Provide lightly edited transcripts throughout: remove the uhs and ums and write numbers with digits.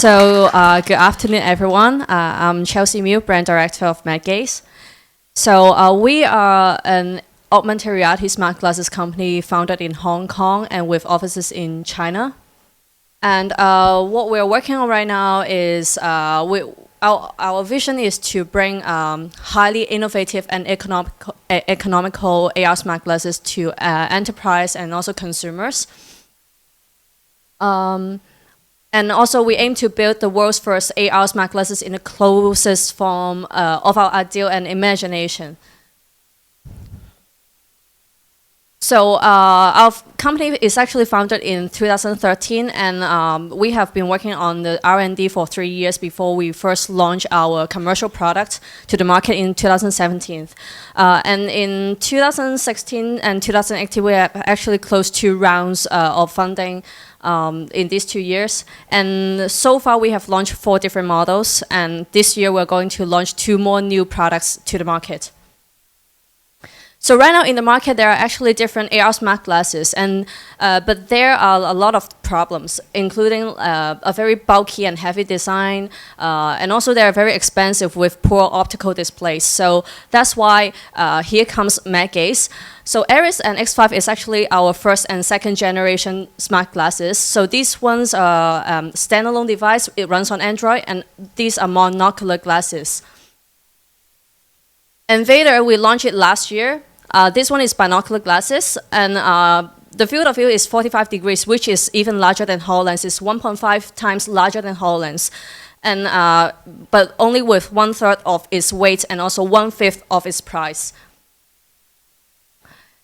Good afternoon, everyone. I'm Chelsea Mew, Brand Director of MedGaze. We are an augmented reality smart glasses company founded in Hong Kong and with offices in China. And what we're working on right now is our vision is to bring highly innovative and economical AR smart glasses to enterprise and also consumers. And also, we aim to build the world's first AR smart glasses in the closest form of our ideal and imagination. Our company is actually founded in 2013, and we have been working on the R&D for 3 years before we first launched our commercial product to the market in 2017. And in 2016 and 2018, we have actually closed 2 rounds of funding in these 2 years. And so far, we have launched 4 different models, and this year we're going to launch 2 more new products to the market. So right now in the market, there are actually different AR smart glasses, and but there are a lot of problems, including a very bulky and heavy design, and also they are very expensive with poor optical displays. So that's why here comes MedGaze. So Aries and X5 is actually our first and second generation smart glasses. So these ones are standalone device. It runs on Android, and these are monocular glasses. And Vader, we launched it last year. This one is binocular glasses, and the field of view is 45 degrees, which is even larger than HoloLens. It's 1.5 times larger than HoloLens, and but only with 1/3 of its weight and also 1/5 of its price.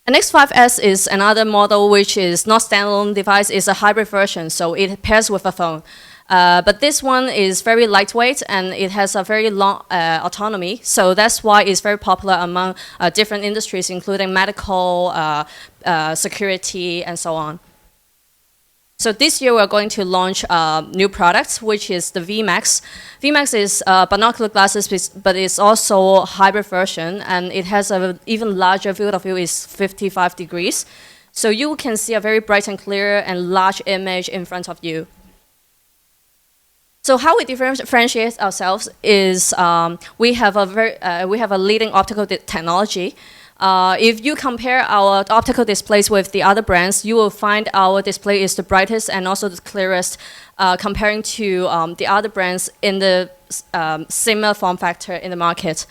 And X5S is another model which is not standalone device. It's a hybrid version, so it pairs with a phone. But this one is very lightweight and it has a very long autonomy. So that's why it's very popular among different industries, including medical, security, and so on. So this year we're going to launch new products, which is the VMAX. VMAX is binocular glasses, but it's also a hybrid version, and it has an even larger field of view, is 55 degrees. So you can see a very bright and clear and large image in front of you. So how we differentiate ourselves is we have a leading optical technology. If you compare our optical displays with the other brands, you will find our display is the brightest and also the clearest comparing to the other brands in the similar form factor in the market.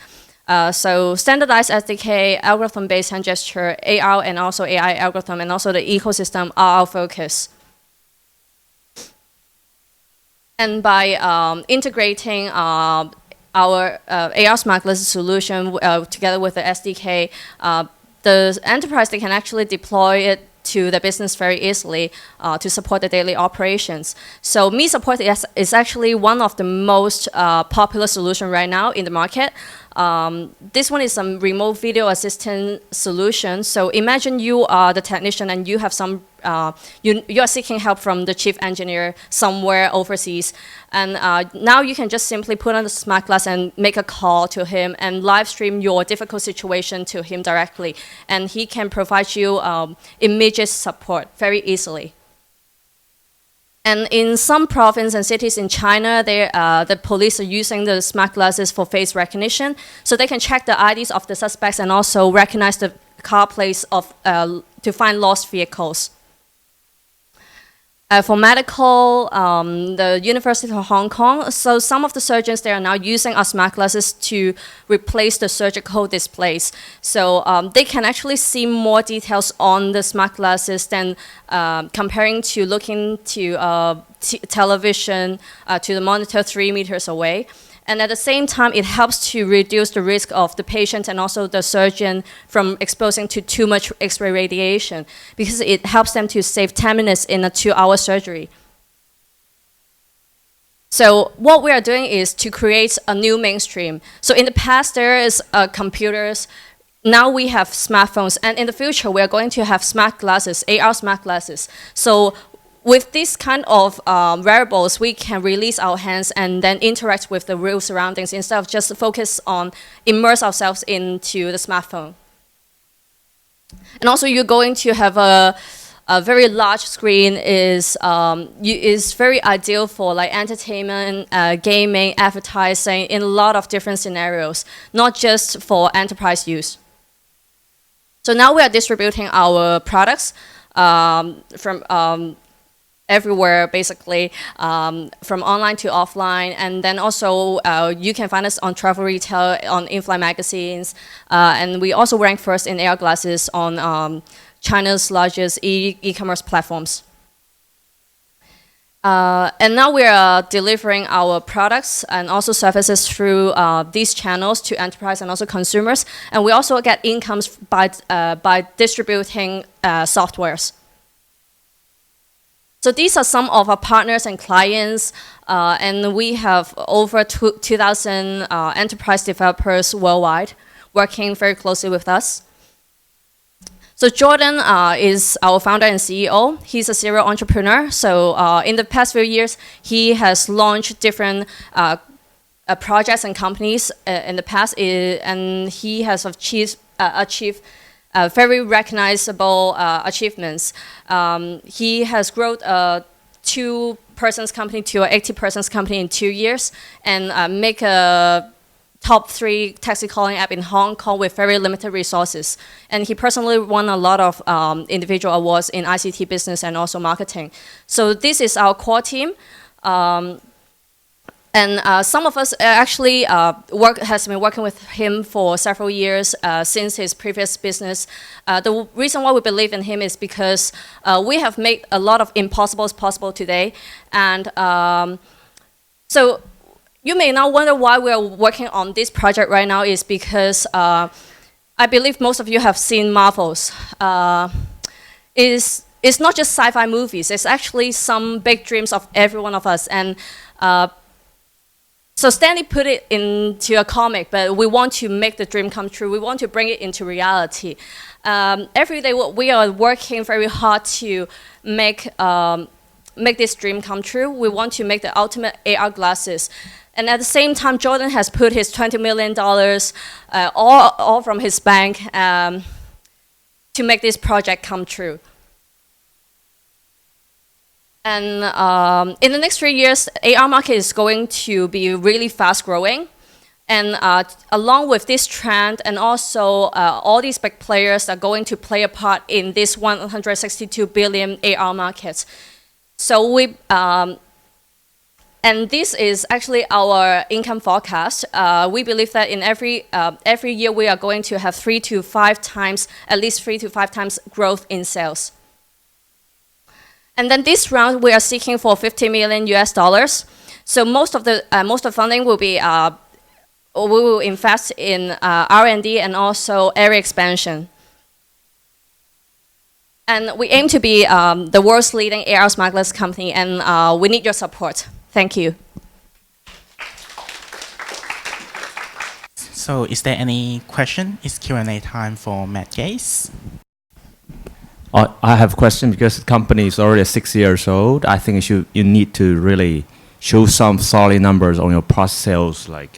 So standardized SDK, algorithm-based hand gesture, AR and also AI algorithm, and also the ecosystem are our focus. And by integrating our AR smart glasses solution together with the SDK, the enterprise, they can actually deploy it to the business very easily to support the daily operations. So Me Support is actually one of the most popular solution right now in the market. This one is some remote video assistant solution. So imagine you are the technician and you have some, you are seeking help from the chief engineer somewhere overseas. And now you can just simply put on the smart glass and make a call to him and live stream your difficult situation to him directly. And he can provide you immediate support very easily. And in some provinces and cities in China, the police are using the smart glasses for face recognition, so they can check the IDs of the suspects and also recognize the car plates of to find lost vehicles. For medical, the University of Hong Kong, so some of the surgeons, they are now using our smart glasses to replace the surgical displays. So they can actually see more details on the smart glasses than comparing to looking to television to the monitor 3 meters away. And at the same time, it helps to reduce the risk of the patient and also the surgeon from exposing to too much X-ray radiation, because it helps them to save 10 minutes in a 2-hour surgery. So what we are doing is to create a new mainstream. So in the past, there is computers. Now we have smartphones. And in the future, we are going to have smart glasses, AR smart glasses. So with this kind of wearables, we can release our hands and then interact with the real surroundings instead of just focus on immerse ourselves into the smartphone. And also, you're going to have a a very large screen is very ideal for like entertainment, gaming, advertising in a lot of different scenarios, not just for enterprise use. So now we are distributing our products from everywhere, basically, from online to offline. And then also, you can find us on travel retail, on in-flight magazines. And we also rank first in AR glasses on China's largest e-commerce platforms. And now we are delivering our products and also services through these channels to enterprise and also consumers. And we also get incomes by distributing softwares. So these are some of our partners and clients, and we have over 2,000 enterprise developers worldwide working very closely with us. So Jordan is our founder and CEO. He's a serial entrepreneur. So in the past few years, he has launched different projects and companies in the past, and he has achieved very recognizable achievements. He has grown a 2-person company to an 80-person company in 2 years, and make a top 3 taxi calling app in Hong Kong with very limited resources. And he personally won a lot of individual awards in ICT business and also marketing. So this is our core team. And some of us actually has been working with him for several years since his previous business. The reason why we believe in him is because we have made a lot of impossibles possible today. And so you may now wonder why we are working on this project right now is because I believe most of you have seen Marvels. It's not just sci-fi movies. It's actually some big dreams of every one of us. And so Stanley put it into a comic, but we want to make the dream come true. We want to bring it into reality. Every day we are working very hard to make this dream come true. We want to make the ultimate AR glasses. And at the same time, Jordan has put his $20 million all from his bank to make this project come true. And in the next 3 years, AR market is going to be really fast growing. And along with this trend, and also all these big players are going to play a part in this 162 billion AR market. So and this is actually our income forecast. We believe that in every year we are going to have 3 to 5 times, at least 3 to 5 times growth in sales. And then this round we are seeking for $50 million US. So most of the funding will be we will invest in R&D and also area expansion. And we aim to be the world's leading AR smart glass company, and we need your support. Thank you. So is there any question? It's Q&A time for Matt Case. I have a question because the company is already 6 years old. I think you need to really show some solid numbers on your process sales, like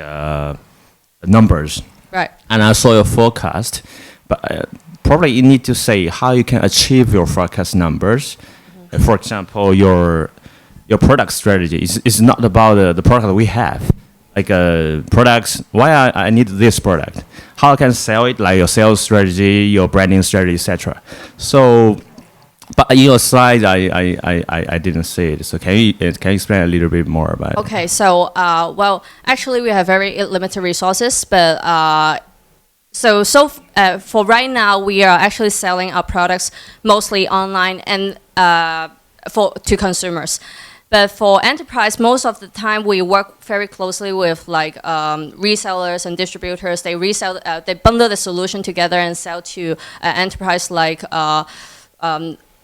numbers. Right. And I saw your forecast, but probably you need to say how you can achieve your forecast numbers. Mm-hmm. For example, your product strategy is not about the product that we have. Like products, why I need this product? How I can sell it? Like your sales strategy, your branding strategy, etc. So, but in your slides, I didn't see it. So can you explain a little bit more about it? Okay, so well, actually we have very limited resources, but for right now we are actually selling our products mostly online and to consumers. But for enterprise, most of the time we work very closely with like resellers and distributors. They resell, they bundle the solution together and sell to enterprise like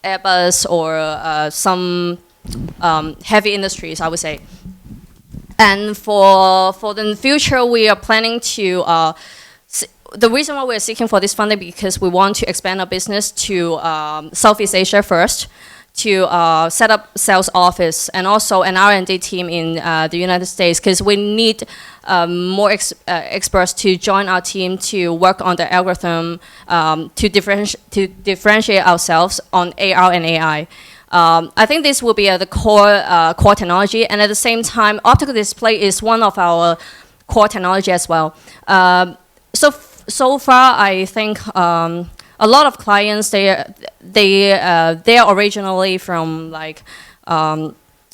Airbus or some heavy industries, I would say. And for the future, we are planning to. The reason why we're seeking for this funding because we want to expand our business to Southeast Asia first, set up sales office and also an R&D team in the United States, because we need more experts to join our team to work on the algorithm to differentiate ourselves on AR and AI. I think this will be the core technology, and at the same time, optical display is one of our core technology as well. So far, I think a lot of clients they are originally from like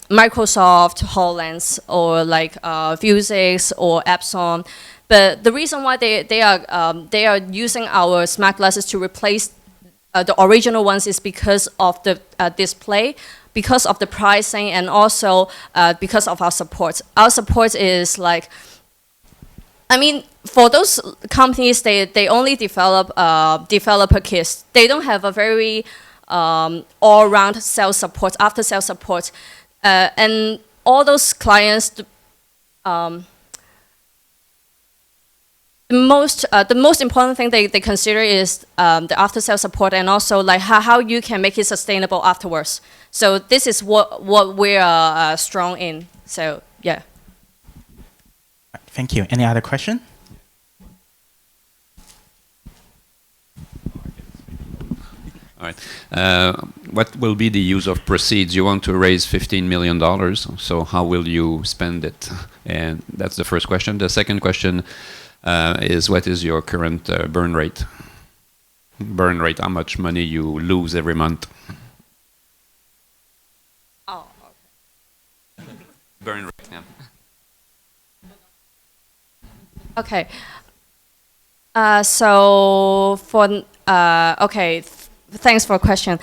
Microsoft, HoloLens, or like Vuzix or Epson, but the reason why they are using our smart glasses to replace the original ones is because of the display, because of the pricing, and also because of our support. Our support is like, I mean, for those companies, they only develop developer kits. They don't have a very all-round sales support, after-sales support, and all those clients. The most important thing they consider is the after-sales support, and also like how you can make it sustainable afterwards. So this is what we are strong in. So yeah. Thank you. Any other question? All right. What will be the use of proceeds? You want to raise $15 million, so how will you spend it? And that's the first question. The second question is, what is your current burn rate? Burn rate, how much money you lose every month? Oh, okay. Burn rate, yeah. Okay. So for okay, thanks for the question.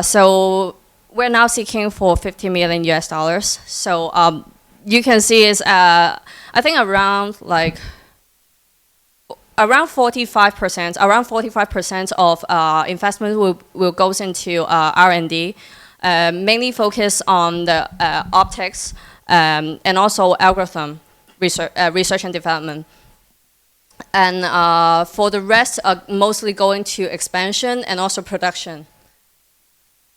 So we're now seeking for $50 million US. So you can see is I think around 45% of investment will goes into R&D, mainly focus on the optics and also algorithm research and development. And for the rest, mostly going to expansion and also production.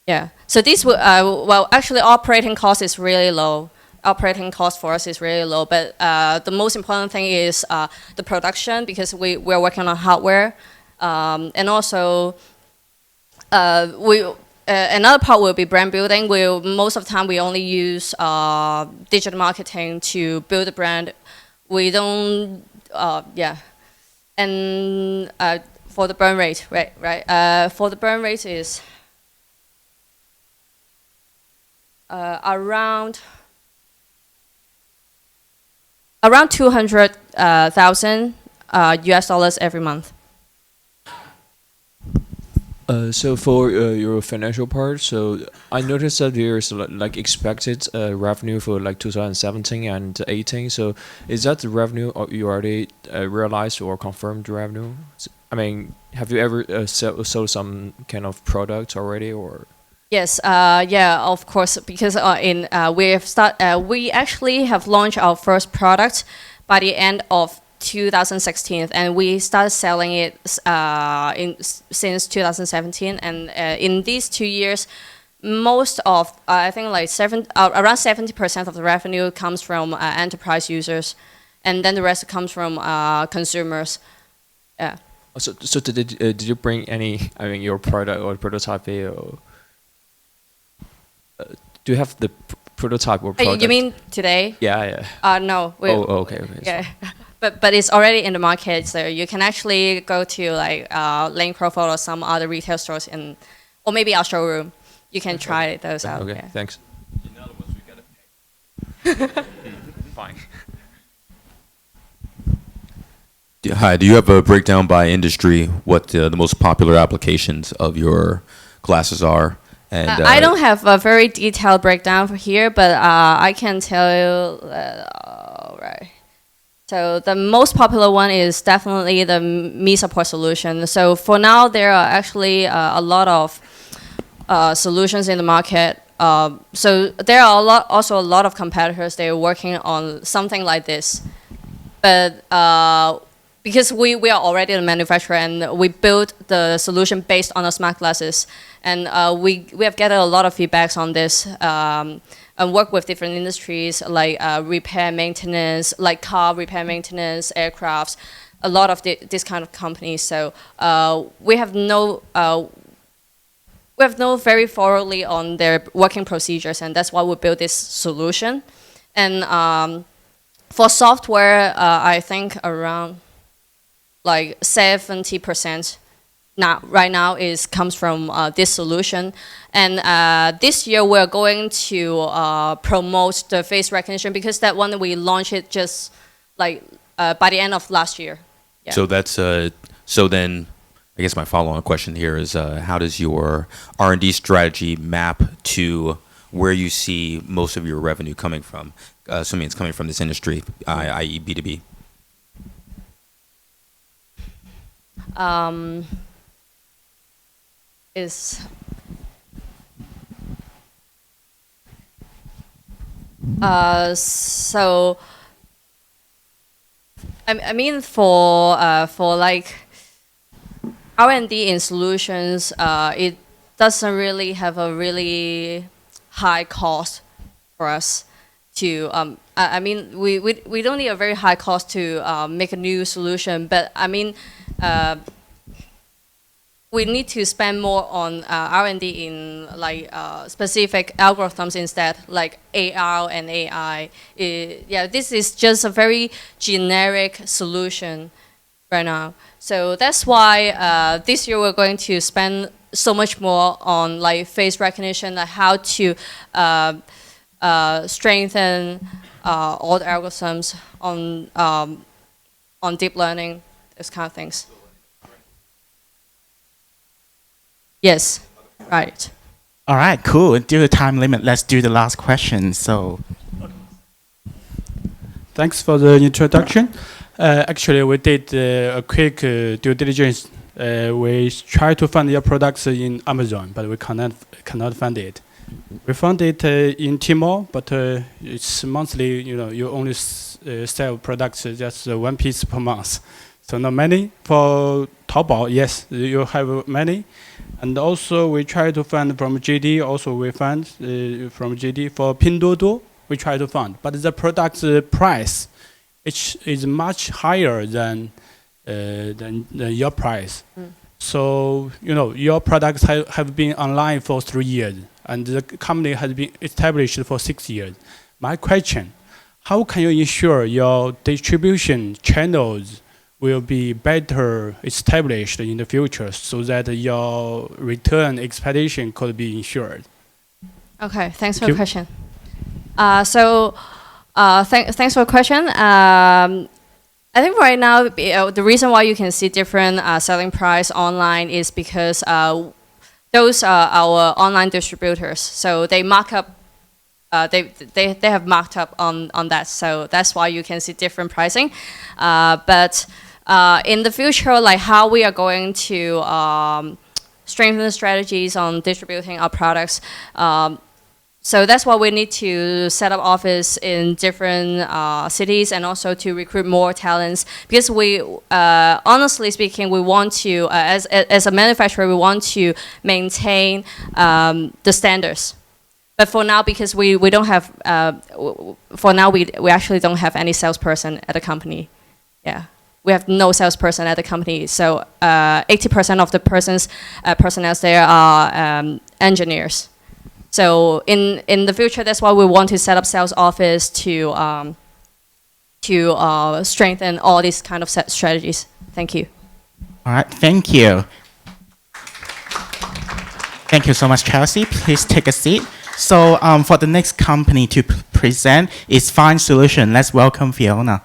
Yeah. So this will, well, actually, operating cost is really low. Operating cost for us is really low. But the most important thing is the production, because we're working on hardware, and also another part will be brand building. Most of the time we only use digital marketing to build a brand. We don't, yeah. And for the burn rate, right? For the burn rate is around 200,000 US$ every month. So for your financial part, so I noticed that there's like expected revenue for like 2017 and 18. So is that the revenue you already realized or confirmed revenue? I mean, have you ever sold some kind of product already, or? Yes, yeah, of course, because we actually have launched our first product by the end of 2016, and we started selling it since 2017. And in these 2 years, most of I think like around 70% of the revenue comes from enterprise users, and then the rest comes from consumers. Yeah. So did you bring any? I mean, your product or prototype, or do you have the prototype or product? You mean today? Yeah. No. Okay. Yeah. But it's already in the market, so you can actually go to like Link Profile or some other retail stores, or maybe our showroom. You can try those out. Okay, yeah. Thanks. In other words, we gotta pay. Fine. Hi, do you have a breakdown by industry, what the most popular applications of your glasses are? And I don't have a very detailed breakdown for here, but I can tell you, right. So the most popular one is definitely the Me Support solution. So for now, there are actually a lot of solutions in the market. So there are also a lot of competitors. They are working on something like this, but because we are already a manufacturer and we built the solution based on the smart glasses. And we have gathered a lot of feedbacks on this and work with different industries like repair maintenance, like car repair maintenance, aircrafts, a lot of this kind of companies. So we have known very thoroughly on their working procedures, and that's why we built this solution. And for software, I think around like 70% right now comes from this solution. And this year we're going to promote the face recognition, because that one we launched it just like by the end of last year. Yeah. So that's so then I guess my follow-on question here is how does your R&D strategy map to where you see most of your revenue coming from, assuming it's coming from this industry, i.e. B2B? So I mean for like R&D in solutions, it doesn't really have a really high cost for us to I mean we don't need a very high cost to make a new solution, but I mean we need to spend more on R&D in like specific algorithms instead, like AR and AI. Yeah, this is just a very generic solution right now. So that's why this year we're going to spend so much more on like face recognition, like how to strengthen all the algorithms on deep learning, those kind of things. Yes, right. All right, cool. Due to time limit, let's do the last question. So, thanks for the introduction. Actually, we did a quick due diligence. We tried to find your products in Amazon, but we cannot find it. We found it in Tmall, but it's monthly. You know, you only sell products just one piece per month, so not many. For Taobao, yes, you have many. And also we try to find from JD. Also we found from JD. For Pinduoduo, we try to find, but the product's price, it is much higher than your price. So you know your products have been online for 3 years, and the company has been established for 6 years. My question: how can you ensure your distribution channels will be better established in the future, so that your return expectation could be ensured? Okay, thanks for the question. Thanks for the question. I think right now the reason why you can see different selling price online is because those are our online distributors. So they mark up. They have marked up on that. So that's why you can see different pricing. But in the future, like how we are going to strengthen the strategies on distributing our products. So that's why we need to set up office in different cities, and also to recruit more talents. Because we, honestly speaking, we want to, as a manufacturer, we want to maintain the standards. But for now, because we don't have, for now we actually don't have any salesperson at the company. Yeah. We have no salesperson at the company, so 80% of the personnel there are engineers. So in the future, that's why we want to set up sales office to strengthen all these kind of strategies. Thank you. all right, thank you. Thank you so much, Chelsea. Please take a seat. So for the next company to present is Fine Solution. Let's welcome Fiona.